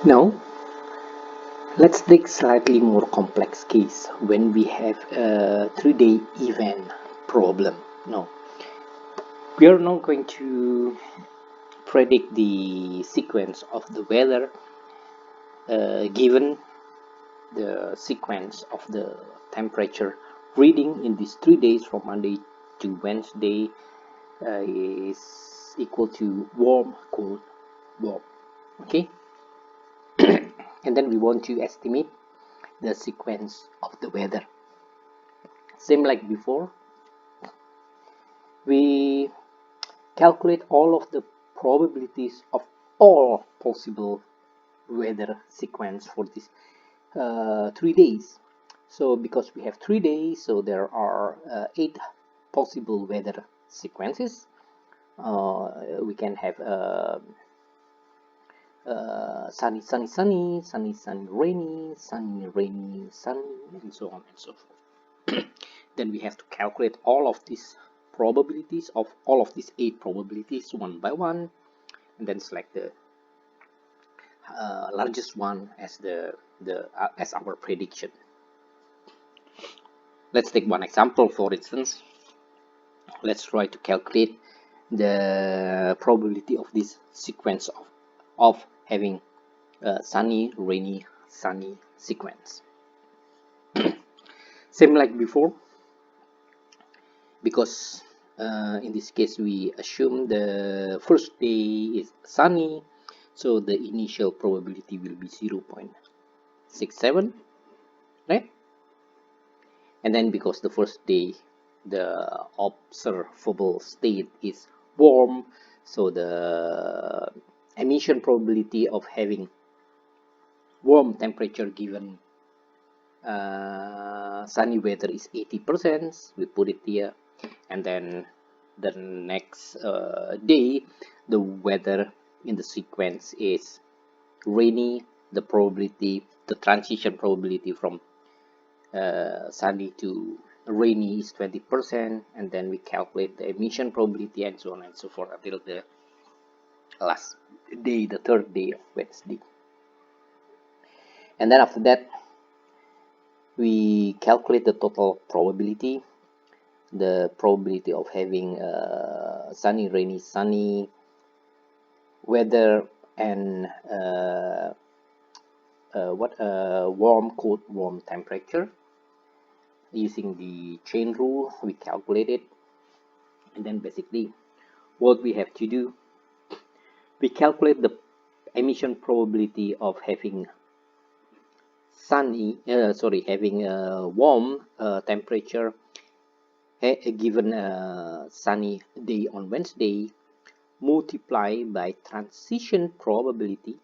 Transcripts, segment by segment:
Now, let's take slightly more complex case when we have a 3-day event problem. Now, we are now going to predict the sequence of the weather given the sequence of the temperature reading in these 3 days from Monday to Wednesday is equal to warm, cold, warm. Okay, and then we want to estimate the sequence of the weather. Same like before, we calculate all of the probabilities of all possible weather sequence for this 3 days. So because we have 3 days, so there are 8 possible weather sequences. We can have sunny, sunny, sunny, sunny, sunny, rainy, sunny, rainy, sunny, and so on and so forth. Then we have to calculate all of these probabilities of all of these 8 probabilities one by one, and then select the largest one as as our prediction. Let's take one example. For instance, let's try to calculate the probability of this sequence of having sunny, rainy, sunny sequence. Same like before, because in this case we assume the first day is sunny, so the initial probability will be 0.67, right? And then because the first day the observable state is warm, so the emission probability of having warm temperature given sunny weather is 80%. We put it here, and then the next day the weather in the sequence is rainy. The probability, the transition probability from sunny to rainy is 20%, and then we calculate the emission probability and so on and so forth until the last day, the third day of Wednesday. And then after that we calculate the total probability, the probability of having sunny, rainy, sunny weather, and warm, cold, warm temperature. Using the chain rule, we calculate it, and then basically what we have to do, we calculate the emission probability of having having a warm temperature given a sunny day on Wednesday, multiply by transition probability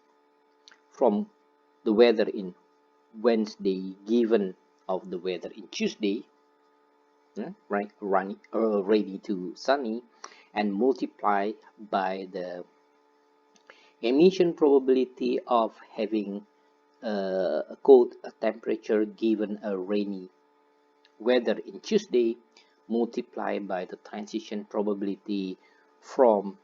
from the weather in Wednesday given of the weather in Tuesday, right, rainy to sunny, and multiply by the emission probability of having a cold temperature given a rainy weather in Tuesday, multiply by the transition probability from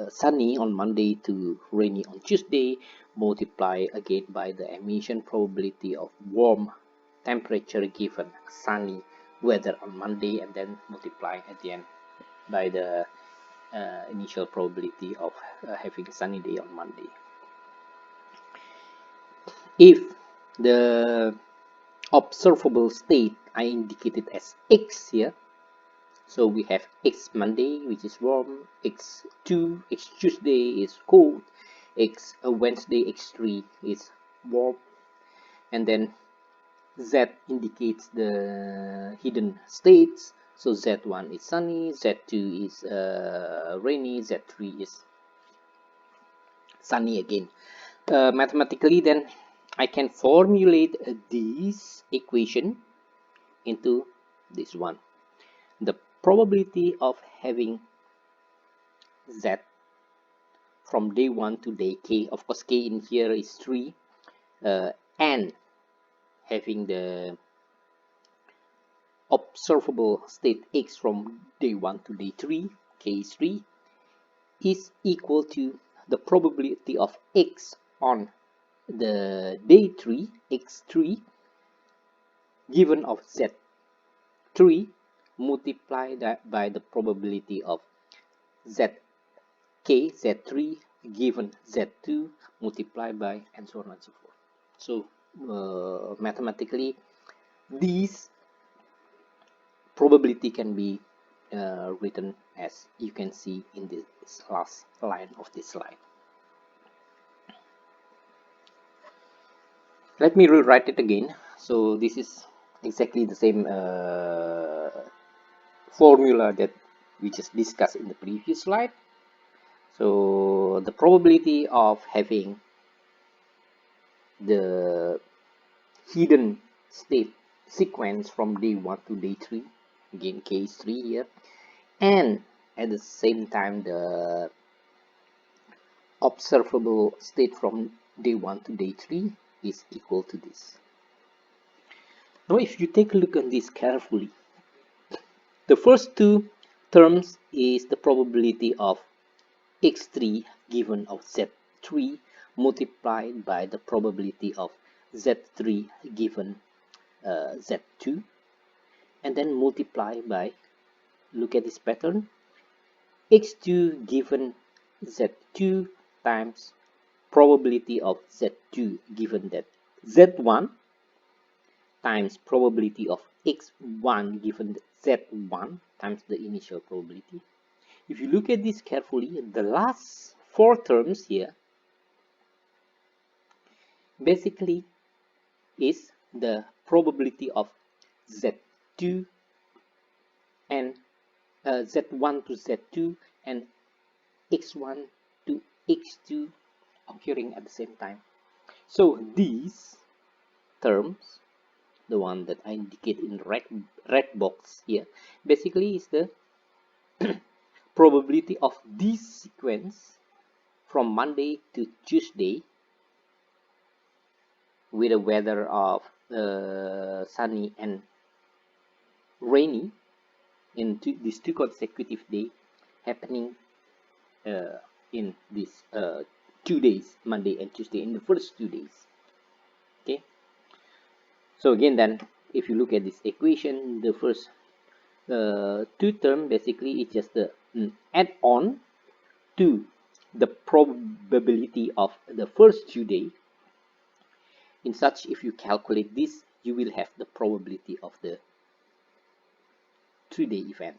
sunny on Monday to rainy on Tuesday, multiply again by the emission probability of warm temperature given sunny weather on Monday, and then multiply at the end by the initial probability of having a sunny day on Monday. If the observable state I indicated as X here, so we have X Monday, which is warm, X2, X Tuesday is cold, X Wednesday, X3 is warm, and then Z indicates the hidden states. So Z1 is sunny, Z2 is rainy, Z3 is sunny again. Mathematically, then I can formulate this equation into this one. The probability of having Z from day 1 to day K, of course K in here is 3, and having the observable state X from day 1 to day 3, K is 3, is equal to the probability of x on the day 3, x3, given of z3 multiplied by the probability of zk, z3 given z2 multiplied by, and so on and so forth. So mathematically, these probability can be written as you can see in this last line of this slide. Let me rewrite it again. So this is exactly the same formula that we just discussed in the previous slide. So the probability of having the hidden state sequence from day 1 to day 3, again case 3 here, and at the same time the observable state from day 1 to day 3 is equal to this. Now if you take a look at this carefully, the first two terms is the probability of x3 given of z3 multiplied by the probability of z3 given z2, and then multiply by, look at this pattern, x2 given z2 times probability of z2 given that z1 times probability of x1 given z1 times the initial probability. If you look at this carefully, the last four terms here basically is the probability of z2 and z1 to z2 and x1 to x2 occurring at the same time. So these terms, the one that I indicate in red box here, basically is the probability of this sequence from Monday to Tuesday with a weather of sunny and rainy in these two consecutive days happening in these 2 days, Monday and Tuesday, in the first 2 days. Okay, so again, then if you look at this equation, the first two term basically is just the add-on to the probability of the first 2 days. In such, if you calculate this, you will have the probability of the 3-day event.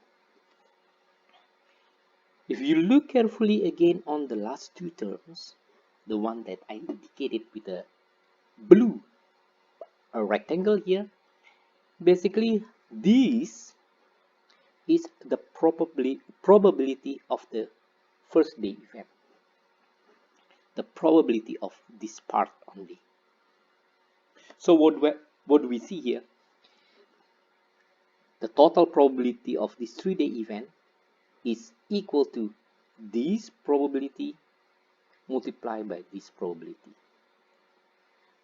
If you look carefully again on the last two terms, the one that I indicated with a blue rectangle here, basically this is the probability of the first day event, the probability of this part only. So what do we see here? The total probability of this 3-day event is equal to this probability multiplied by this probability,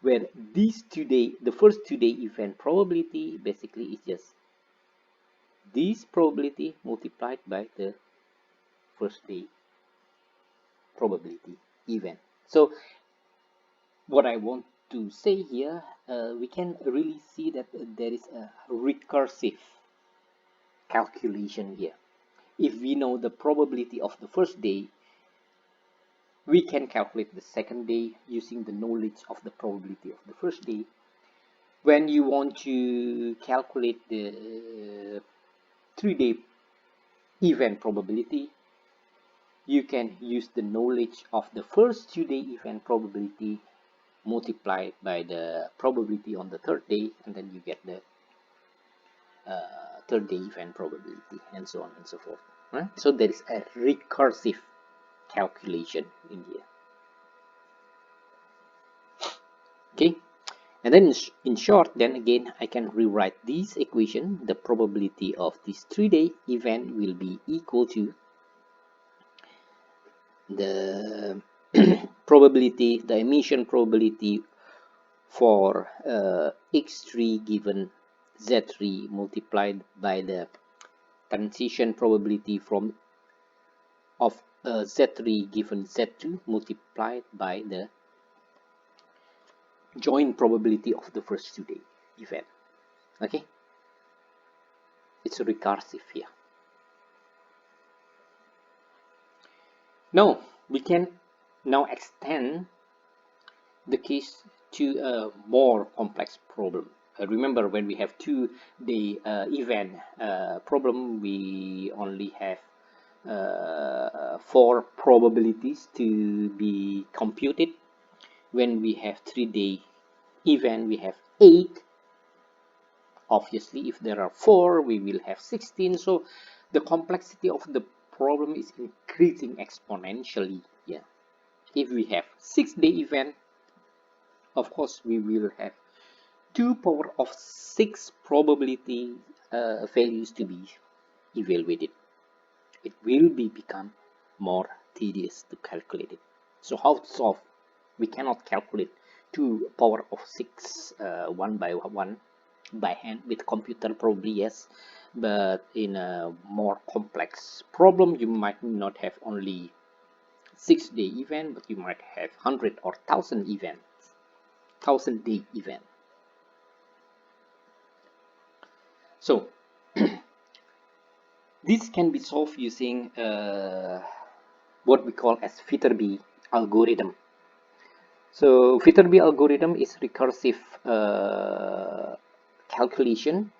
where the first 2-day event probability basically is just this probability multiplied by the first day probability event. So what I want to say here, we can really see that there is a recursive calculation here. If we know the probability of the first day, we can calculate the second day using the knowledge of the probability of the first day. When you want to calculate the 3-day event probability, you can use the knowledge of the first 2-day event probability multiplied by the probability on the 3rd day, and then you get the 3rd day event probability, and so on and so forth. Right? So there is a recursive calculation in here. Okay, and then in short, then again I can rewrite this equation. The probability of this 3-day event will be equal to the probability, the emission probability for x3 given z3 multiplied by the transition probability of Z3 given Z2 multiplied by the joint probability of the first 2-day event. Okay, it's recursive here. Now we can now extend the case to a more complex problem. Remember, when we have 2-day event problem, we only have 4 probabilities to be computed. When we have 3-day event, we have 8. Obviously, if there are 4, we will have 16. So the complexity of the problem is increasing exponentially. Yeah, if we have 6-day event, of course we will have 2 power of 6 probability values to be evaluated. It will become more tedious to calculate it. So how to solve? We cannot calculate 2 power of 6 one by one by hand with computer, probably yes, but in a more complex problem you might not have only 6-day event, but you might have 100 or 1000 events, 1000-day event. So this can be solved using what we call as Viterbi algorithm. So Viterbi algorithm is recursive calculation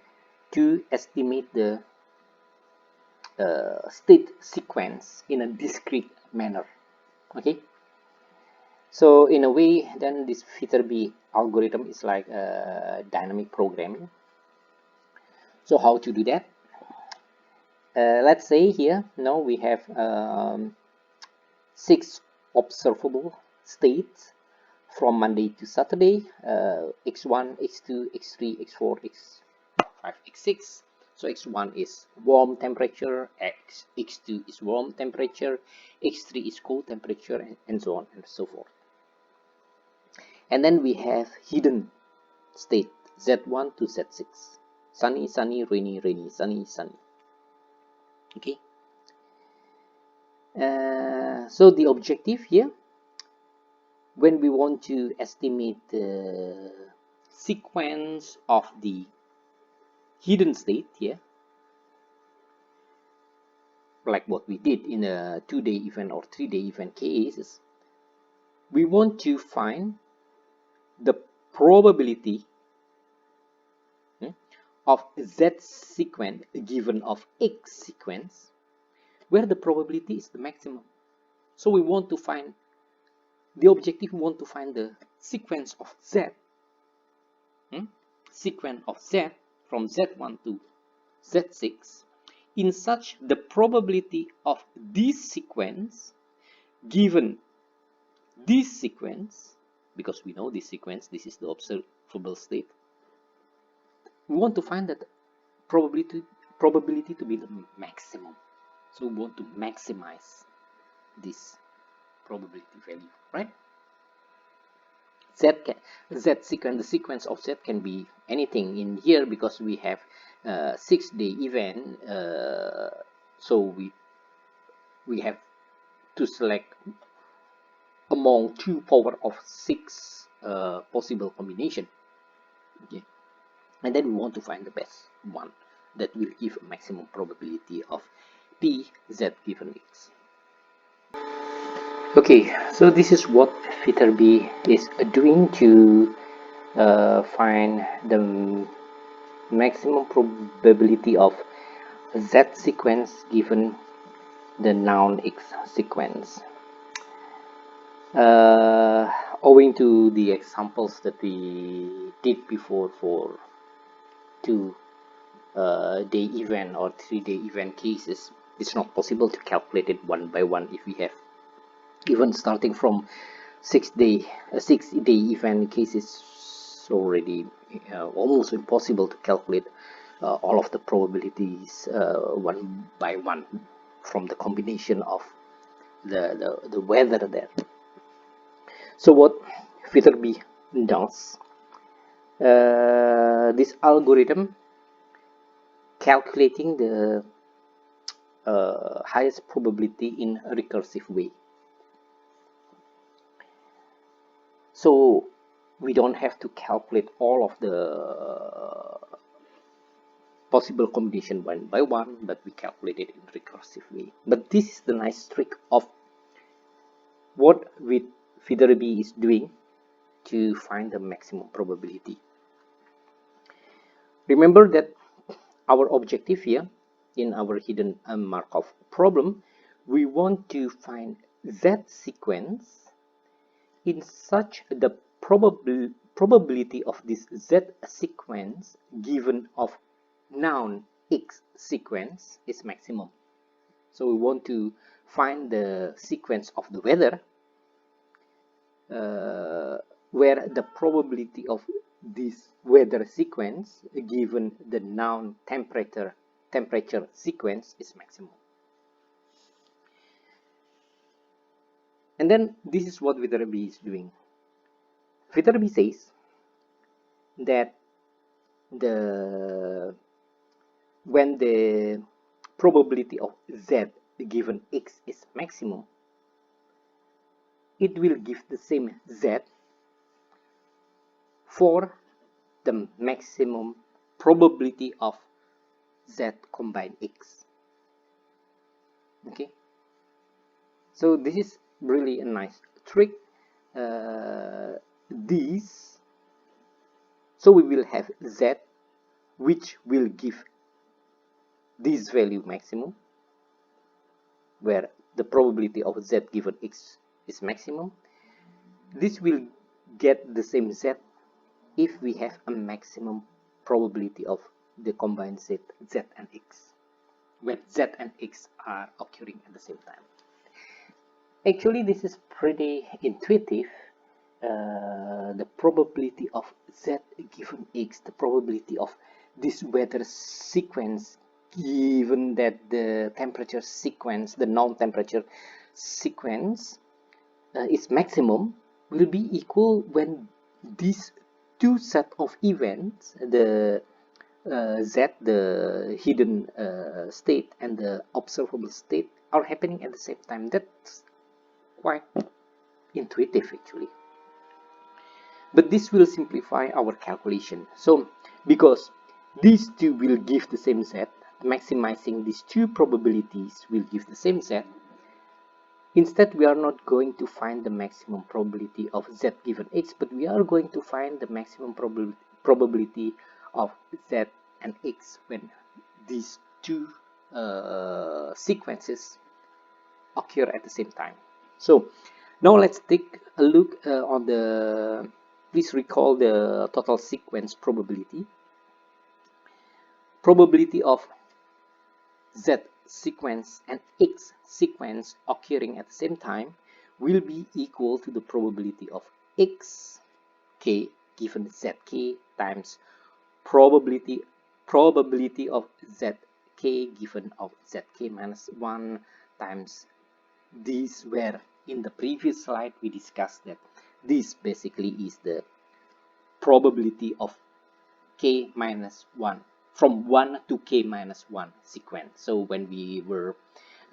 to estimate the state sequence in a discrete manner. Okay, so in a way, then this Viterbi algorithm is like dynamic programming. So how to do that? Let's say here now we have 6 observable states from Monday to Saturday, x1, x2, x3, x4, x5, x6. So x1 is warm temperature, x2 is warm temperature, x3 is cold temperature, and so on and so forth. And then we have hidden state z1 to z6, sunny, sunny, rainy, rainy, sunny, sunny. Okay. So the objective here, when we want to estimate the sequence of the hidden state here, like what we did in a 2-day event or 3-day event cases, we want to find the probability of z sequence given of x sequence where the probability is the maximum. So we want to find the objective, we want to find the sequence of z, sequence of z from z1 to z6 in such the probability of this sequence given this sequence, because we know this sequence, this is the observable state, we want to find that probability to be the maximum. So we want to maximize this probability value, right? Z sequence, the sequence of Z can be anything in here because we have 6-day event, so we have to select among 2 power of 6 possible combination. Okay, and then we want to find the best one that will give a maximum probability of p z given x. Okay, so this is what Viterbi is doing to find the maximum probability of z sequence given the noun x sequence. Owing to the examples that we did before for 2-day event or 3-day event cases, it's not possible to calculate it one by one. If we have even starting from 6-day event cases, already almost impossible to calculate all of the probabilities one by one from the combination of the weather there. So what Viterbi does, this algorithm calculating the highest probability in a recursive way. So we don't have to calculate all of the possible combination one by one, but we calculate it in a recursive way. But this is the nice trick of what Federer is doing to find the maximum probability. Remember that our objective here in our hidden Markov problem, we want to find Z sequence in such the probability of this Z sequence given of noun X sequence is maximum. So we want to find the sequence of the weather where the probability of this weather sequence given the noun temperature sequence is maximum. And then this is what Federer is doing. Federer says that when the probability of Z given X is maximum, it will give the same Z for the maximum probability of Z combined X. Okay, so this is really a nice trick. So we will have Z which will give this value maximum, where the probability of Z given X is maximum. This will get the same Z if we have a maximum probability of the combined Z and X, when Z and X are occurring at the same time. Actually, this is pretty intuitive. The probability of Z given X, the probability of this weather sequence given that the temperature sequence, the non-temperature sequence is maximum, will be equal when these two set of events, the Z, the hidden state, and the observable state, are happening at the same time. That's quite intuitive actually. But this will simplify our calculation. So because these two will give the same Z, maximizing these two probabilities will give the same Z. Instead, we are not going to find the maximum probability of Z given X, but we are going to find the maximum probability of Z and X when these two sequences occur at the same time. So now let's take a look on the, please recall the total sequence probability. Probability of Z sequence and X sequence occurring at the same time will be equal to the probability of X k given Zk times probability of Zk given of Zk minus 1 times this, where in the previous slide we discussed that this basically is the probability of k minus 1 from 1 to k minus 1 sequence. So when we were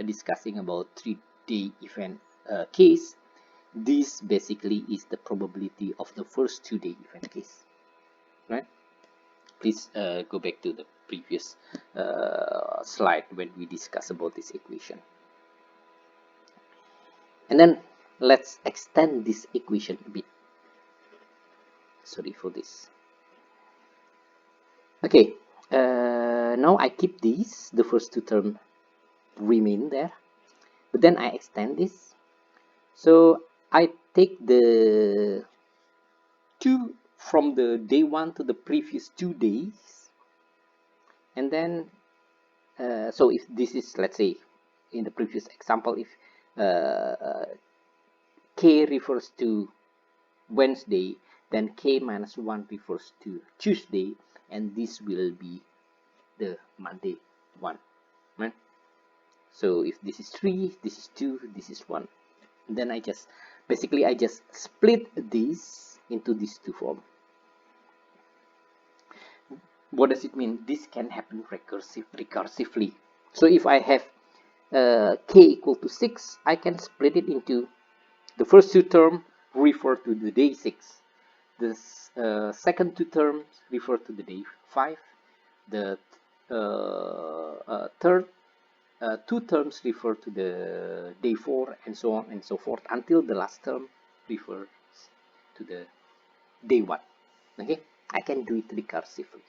discussing about 3-day event case, this basically is the probability of the first 2-day event case, right? Please go back to the previous slide when we discuss about this equation. And then let's extend this equation a bit. Sorry for this. Okay, now I keep these, the first two terms remain there, but then I extend this. So I take the 2 from the day 1 to the previous 2 days, and then so if this is, let's say in the previous example, if k refers to Wednesday, then k minus 1 refers to Tuesday, and this will be the Monday one, right? So if this is 3, this is 2, this is 1, and then I just split this into these two forms. What does it mean? This can happen recursively. So if I have k equal to 6, I can split it into the first two terms refer to the day 6. The second two terms refer to the day 5. The third two terms refer to the day 4, and so on and so forth, until the last term refers to the day 1. Okay, I can do it recursively.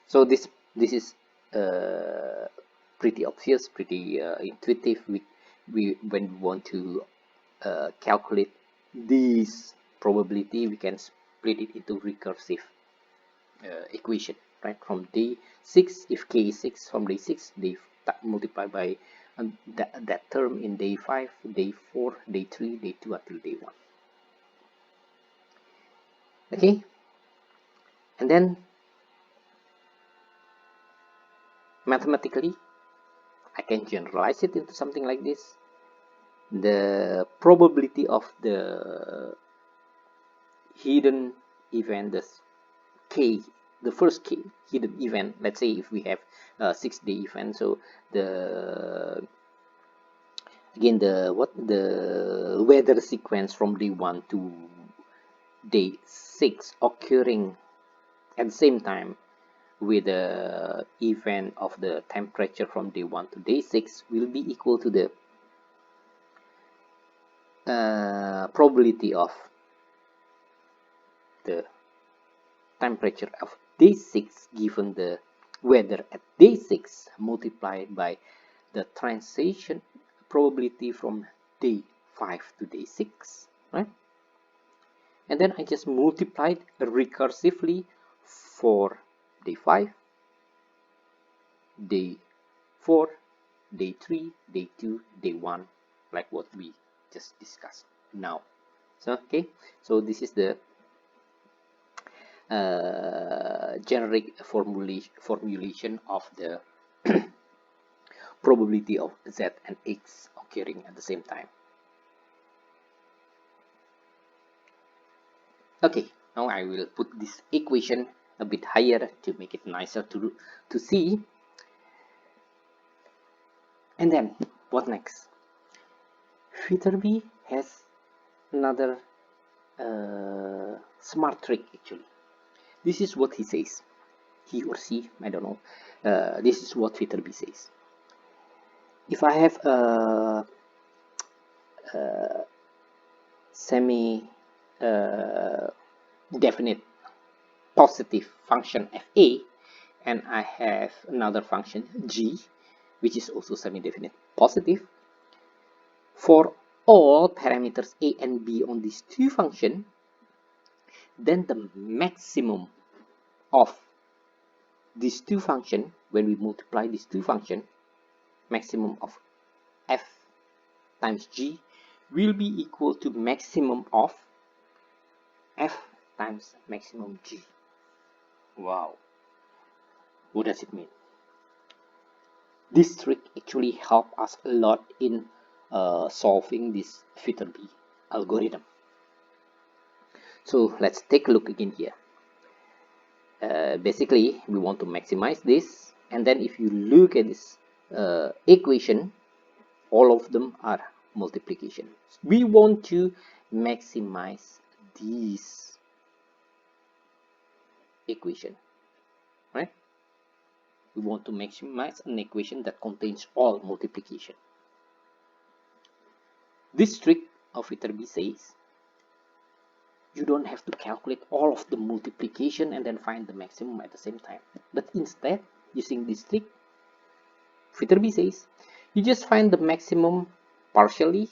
So this is pretty obvious, pretty intuitive. We when we want to calculate this probability, we can split it into recursive equation, right? From day 6, if k is 6, from day 6 they multiply by that term in day 5, day 4, day 3, day 2, until day 1. Okay, and then mathematically I can generalize it into something like this. The probability of the hidden event, the first k hidden event, let's say if we have a 6-day event, so the weather sequence from day 1 to day 6 occurring at the same time with the event of the temperature from day 1 to day 6 will be equal to the probability of the temperature of day 6 given the weather at day 6 multiplied by the transition probability from day 5 to day 6, right? And then I just multiplied recursively for day 5, day 4, day 3, day 2, day 1, like what we just discussed now. So okay, so this is the generic formulation of the probability of z and x occurring at the same time. Okay, now I will put this equation a bit higher to make it nicer to see. And then what next? Viterbi has another smart trick actually. This is what he says. He or she, I don't know. This is what Viterbi says. If I have a semi definite positive function fa, and I have another function g, which is also semi-definite positive, for all parameters a and b on these two functions, then the maximum of these two functions, when we multiply these two functions, maximum of f times g will be equal to maximum of f times maximum g. Wow, what does it mean? This trick actually helps us a lot in solving this Viterbi algorithm. So let's take a look again here. Basically, we want to maximize this, and then if you look at this equation, all of them are multiplication. We want to maximize this equation, right? We want to maximize an equation that contains all multiplication. This trick of Viterbi says you don't have to calculate all of the multiplication and then find the maximum at the same time. But instead, using this trick, Viterbi says you just find the maximum partially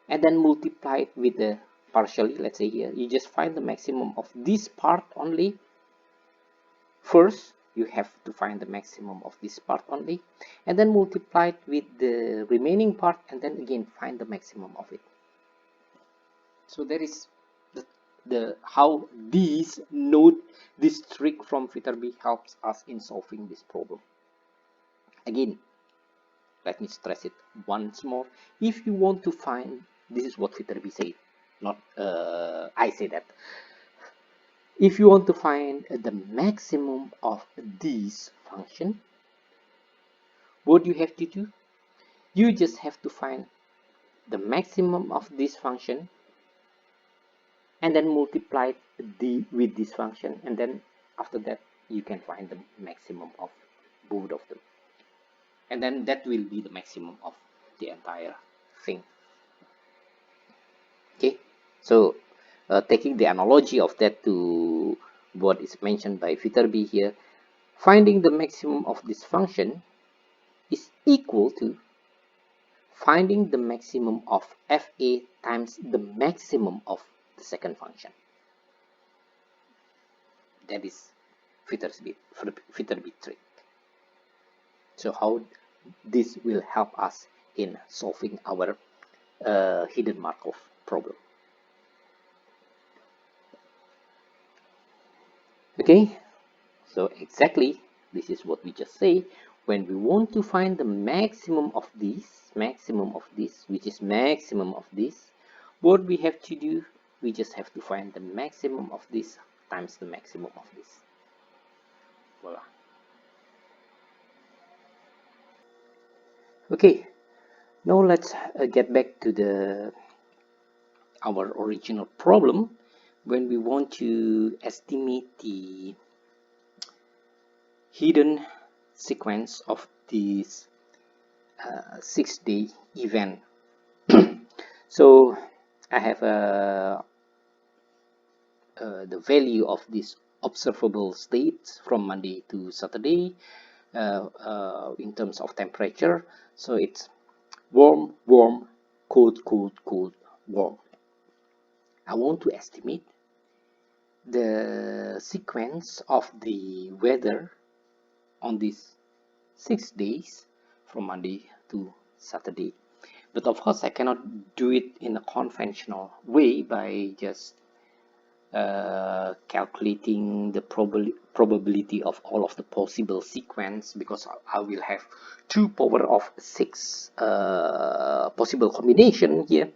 and then multiply it with the partially. Let's say here, you just find the maximum of this part only. First, you have to find the maximum of this part only, and then multiply it with the remaining part, and then again find the maximum of it. So there is the how this trick from Viterbi helps us in solving this problem. Again, let me stress it once more. If you want to find, this is what Viterbi said, not I say that. If you want to find the maximum of this function, What you have to do, you just have to find the maximum of this function and then multiply with this function, and then after that you can find the maximum of both of them, and then that will be the maximum of the entire thing. Okay, so taking the analogy of that to what is mentioned by Viterbi here, finding the maximum of this function is equal to finding the maximum of fa times the maximum of the second function. That is Viterbi trick. So how this will help us in solving our hidden Markov problem. Okay, so exactly this is what we just say. When we want to find the maximum of this, which is maximum of this, what we have to do, we just have to find the maximum of this times the maximum of this. Voila. Okay, now let's get back to our original problem when we want to estimate the hidden sequence of this 6-day event. So I have the value of this observable state from Monday to Saturday in terms of temperature. So it's warm, warm, cold, cold, cold, warm. I want to estimate the sequence of the weather on these 6 days from Monday to Saturday. But of course, I cannot do it in a conventional way by just calculating the probability of all of the possible sequence, because I will have 2 power of 6 possible combination here.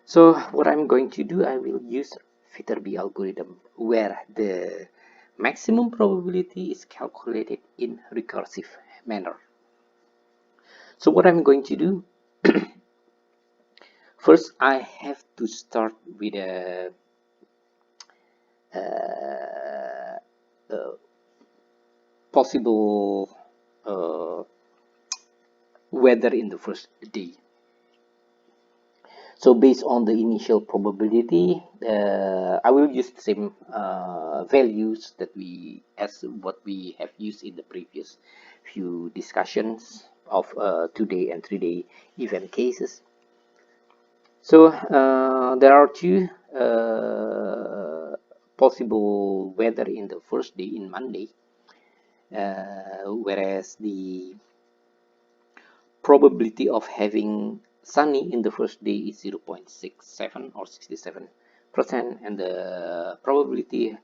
So what I'm going to do, I will use Viterbi algorithm, where the maximum probability is calculated in recursive manner. So what I'm going to do, first I have to start with a possible weather in the first day. So based on the initial probability, I will use the same values that as what we have used in the previous few discussions of 2-day and 3-day event cases. So there are 2 possible weather in the first day, in Monday, whereas the probability of having sunny in the first day is 0.67 or 67%, and the probability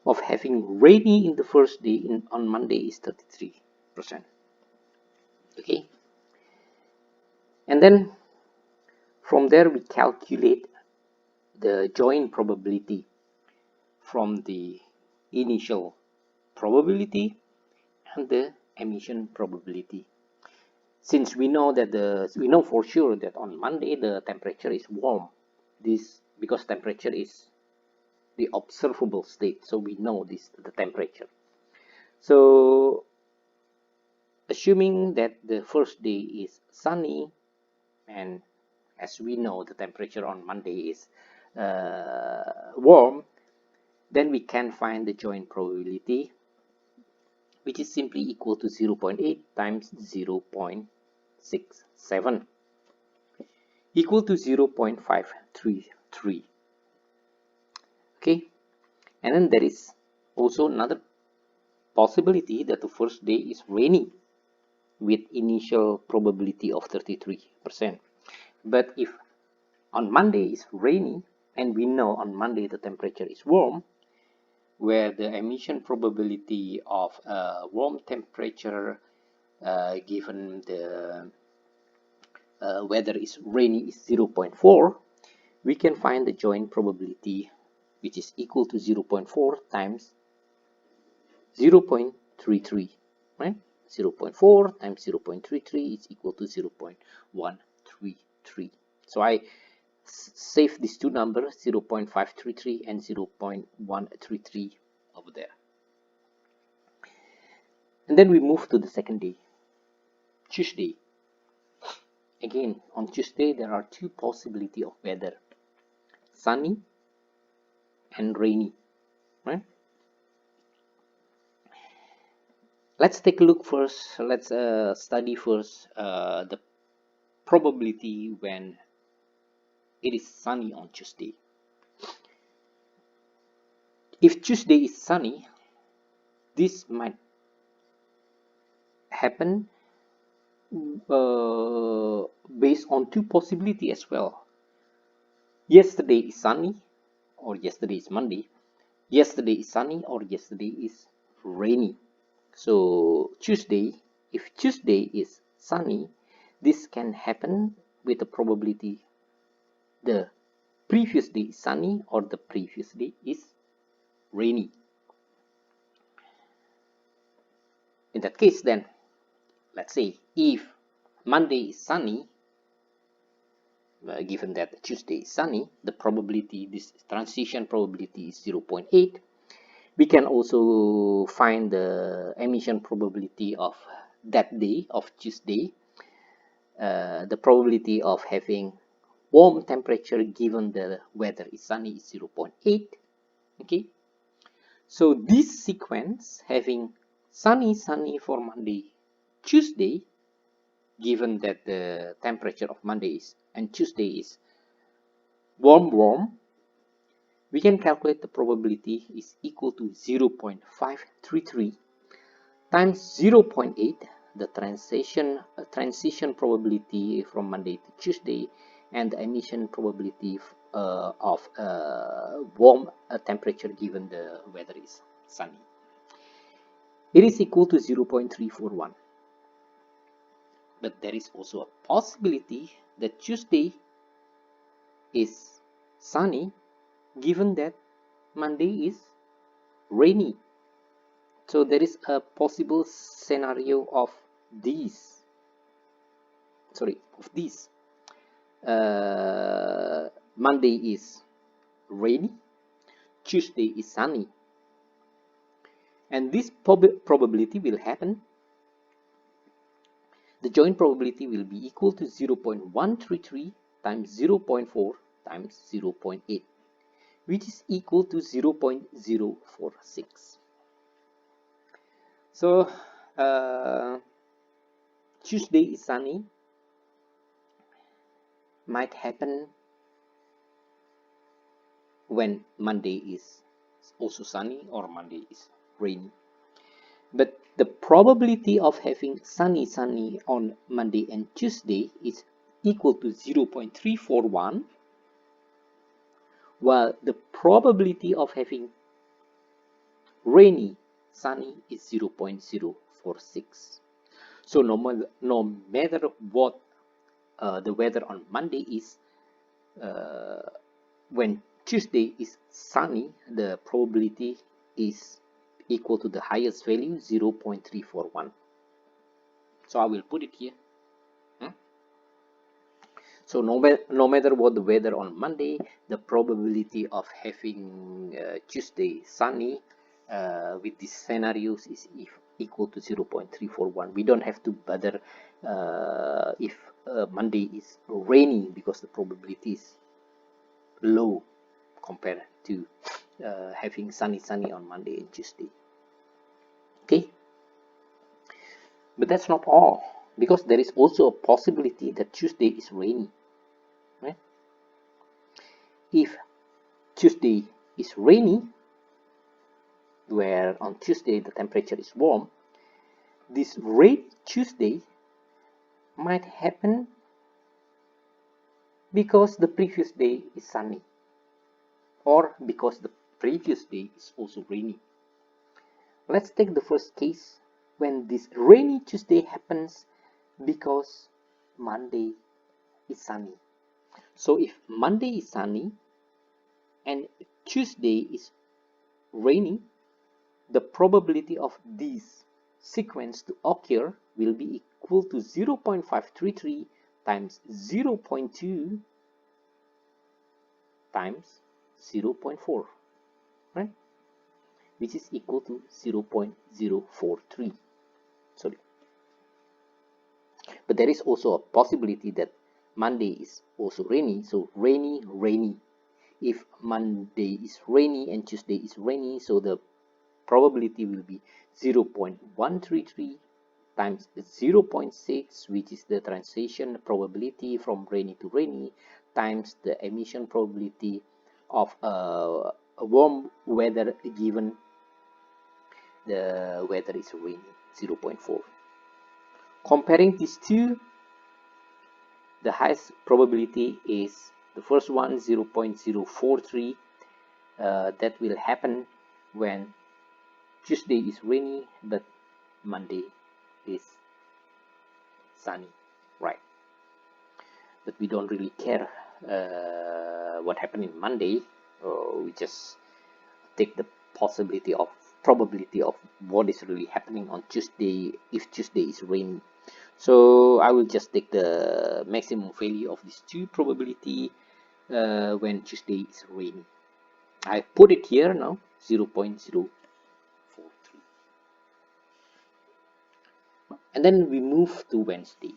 of having rainy in the first day on Monday is 33%. Okay, and then from there we calculate the joint probability from the initial probability and the emission probability. Since we know that we know for sure that on Monday the temperature is warm, this because temperature is the observable state, so we know the temperature. So assuming that the first day is sunny, and as we know the temperature on Monday is warm, then we can find the joint probability, which is simply equal to 0.8 times 0.67, equal to 0.533. Okay, and then there is also another possibility that the first day is rainy with initial probability of 33%. But if on Monday is rainy, and we know on Monday the temperature is warm, where the emission probability of warm temperature given the weather is rainy is 0.4, we can find the joint probability, which is equal to 0.4 times 0.33, right? 0.4 times 0.33 is equal to 0.133. So I save these two numbers, 0.533 and 0.133 over there. And then we move to the second day, Tuesday. Again, on Tuesday there are two possibilities of weather, sunny and rainy, right? Let's take a look first. Let's study first the probability when it is sunny on Tuesday. If Tuesday is sunny, this might happen based on two possibilities as well. Yesterday is sunny, or yesterday is Monday. Yesterday is sunny, or yesterday is rainy. So Tuesday, if Tuesday is sunny, this can happen with the probability the previous day is sunny or the previous day is rainy. In that case, then let's say if Monday is sunny, given that Tuesday is sunny, the probability, this transition probability is 0.8. We can also find the emission probability of that day, of Tuesday. The probability of having warm temperature given the weather is sunny is 0.8. Okay, so this sequence having sunny for Monday, Tuesday, given that the temperature of Monday is and Tuesday is warm, we can calculate the probability is equal to 0.533 times 0.8, the transition probability from Monday to Tuesday, and the emission probability of warm temperature given the weather is sunny. It is equal to 0.341. But there is also a possibility that Tuesday is sunny given that Monday is rainy. So there is a possible scenario of these. Monday is rainy, Tuesday is sunny. And this probability will happen. The joint probability will be equal to 0.133 times 0.4 times 0.8, which is equal to 0.046. So Tuesday is sunny might happen when Monday is also sunny or Monday is rainy. But the probability of having sunny on Monday and Tuesday is equal to 0.341, while the probability of having sunny is 0.046. So no matter what the weather on Monday is, when Tuesday is sunny, the probability is equal to the highest value, 0.341. So I will put it here. So no matter what the weather on Monday, the probability of having Tuesday sunny with these scenarios is equal to 0.341. We don't have to bother if Monday is rainy, because the probability is low compared to having sunny on Monday and Tuesday. Okay, but that's not all, because there is also a possibility that Tuesday is rainy, right? If Tuesday is rainy, where on Tuesday the temperature is warm, this rainy Tuesday might happen because the previous day is sunny, or because the previous day is also rainy. Let's take the first case, when this rainy Tuesday happens because Monday is sunny. So if Monday is sunny and Tuesday is rainy, the probability of these sequence to occur will be equal to 0.533 times 0.2 times 0.4, right? Which is equal to 0.043. Sorry. But there is also a possibility that Monday is also rainy, so rainy, rainy. If Monday is rainy and Tuesday is rainy, so the probability will be 0.133 times 0.6, which is the transition probability from rainy to rainy, times the emission probability of a warm weather given the weather is rainy, 0.4. Comparing these two, the highest probability is the first one, 0.043. That will happen when Tuesday is rainy but Monday is sunny, right? But we don't really care what happened in Monday. We just take the probability of what is really happening on Tuesday if Tuesday is rainy. So I will just take the maximum value of these two probability when Tuesday is rainy. I put it here now, 0.043. And then we move to Wednesday.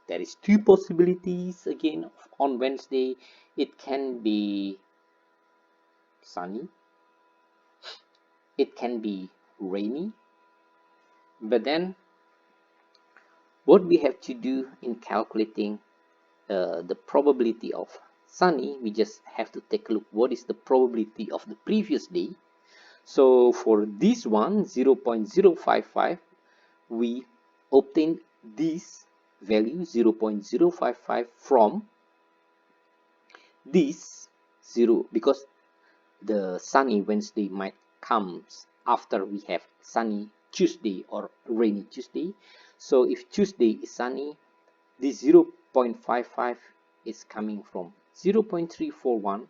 There is two possibilities again on Wednesday. It can be sunny, it can be rainy, but then what we have to do in calculating the probability of sunny, we just have to take a look what is the probability of the previous day. So for this one, 0.055, we obtain this value 0.055 from this 0, because the sunny Wednesday might comes after we have sunny Tuesday or rainy Tuesday. So if Tuesday is sunny, this 0.55 is coming from 0.341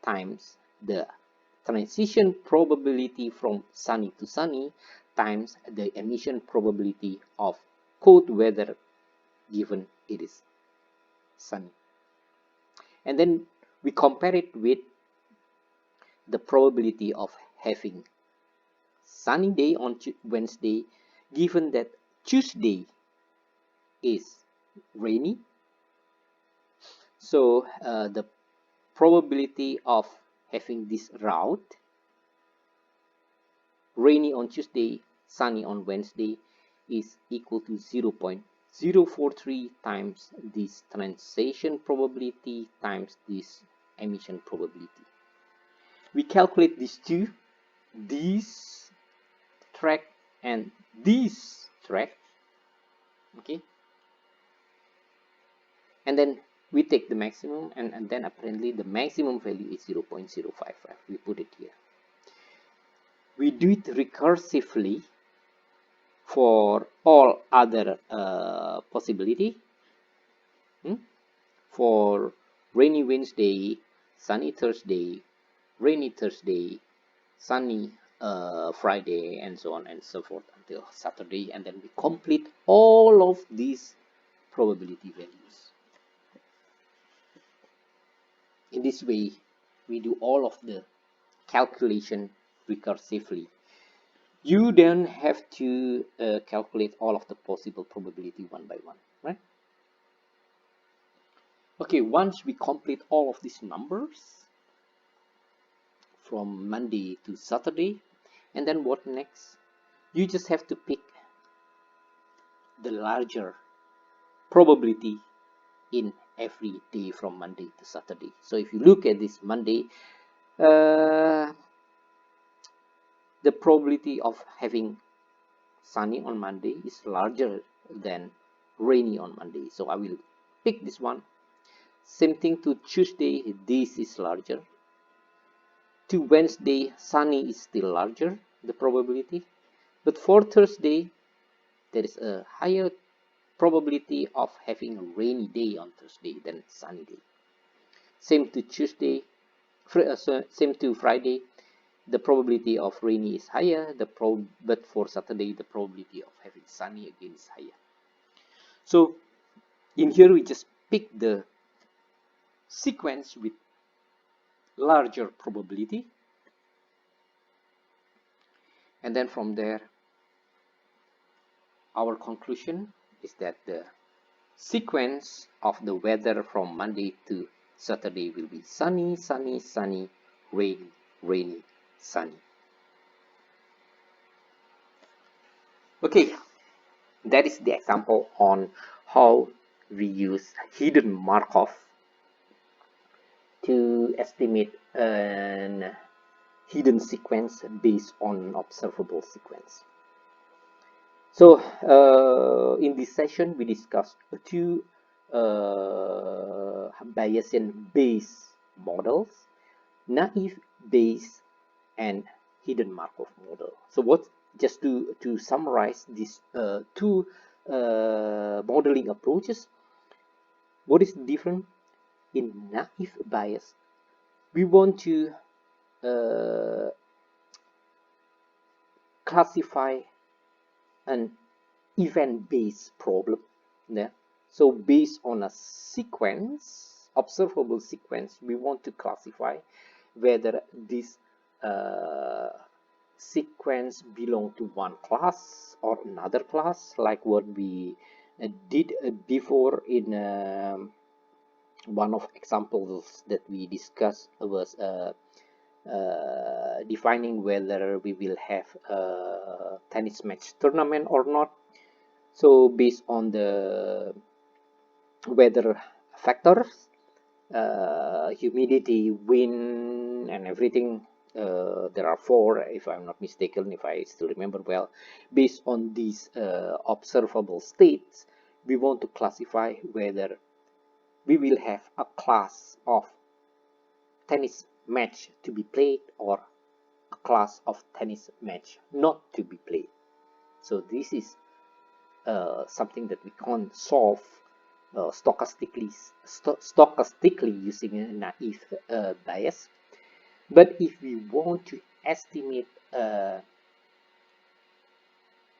times the transition probability from sunny to sunny times the emission probability of cold weather given it is sunny. And then we compare it with the probability of having sunny day on Wednesday given that Tuesday is rainy. So the probability of having this route, rainy on Tuesday, sunny on Wednesday, is equal to 0.043 times this transition probability times this emission probability. We calculate these two, this track and this track, okay, and then we take the maximum, and then apparently the maximum value is 0.055. We put it here. We do it recursively for all other possibility. For rainy Wednesday, sunny Thursday, rainy Thursday, sunny Friday, and so on and so forth until Saturday, and then we complete all of these probability values. In this way, we do all of the calculation recursively. You then have to calculate all of the possible probability one by one, right? Okay, once we complete all of these numbers from Monday to Saturday, and then what next? You just have to pick the larger probability in every day from Monday to Saturday. So if you look at this Monday, the probability of having sunny on Monday is larger than rainy on Monday. So I will pick this one. Same thing to Tuesday, this is larger. To Wednesday, sunny is still larger, the probability. But for Thursday, there is a higher probability of having a rainy day on Thursday than sunny day. Same to Tuesday, same to Friday. the probability of rainy is higher, but for Saturday the probability of having sunny again is higher. So in here we just pick the sequence with larger probability, and then from there our conclusion is that the sequence of the weather from Monday to Saturday will be sunny, sunny, sunny, rainy, rainy, sunny. Okay, that is the example on how we use hidden Markov to estimate an hidden sequence based on observable sequence. So in this session we discussed two Bayesian Bayes models, naive Bayes and hidden Markov model. So what, just to summarize these two modeling approaches, what is different? In naive Bayes, we want to classify an event-based problem. Yeah. So based on a sequence, observable sequence, we want to classify whether this sequence belong to one class or another class, like what we did before in one of examples that we discussed was defining whether we will have a tennis match tournament or not. So based on the weather factors, humidity, wind, and everything, there are four, if I'm not mistaken, if I still remember well. Based on these observable states, we want to classify whether we will have a class of tennis match to be played or a class of tennis match not to be played. So this is something that we can't solve stochastically using a naive Bayes. But if we want to estimate a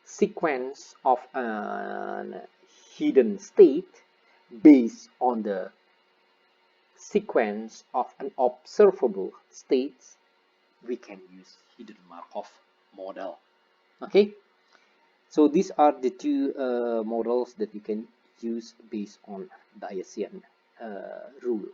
sequence of a hidden state based on the sequence of an observable state, we can use hidden Markov model. Okay, so these are the two models that you can use based on Bayesian rule.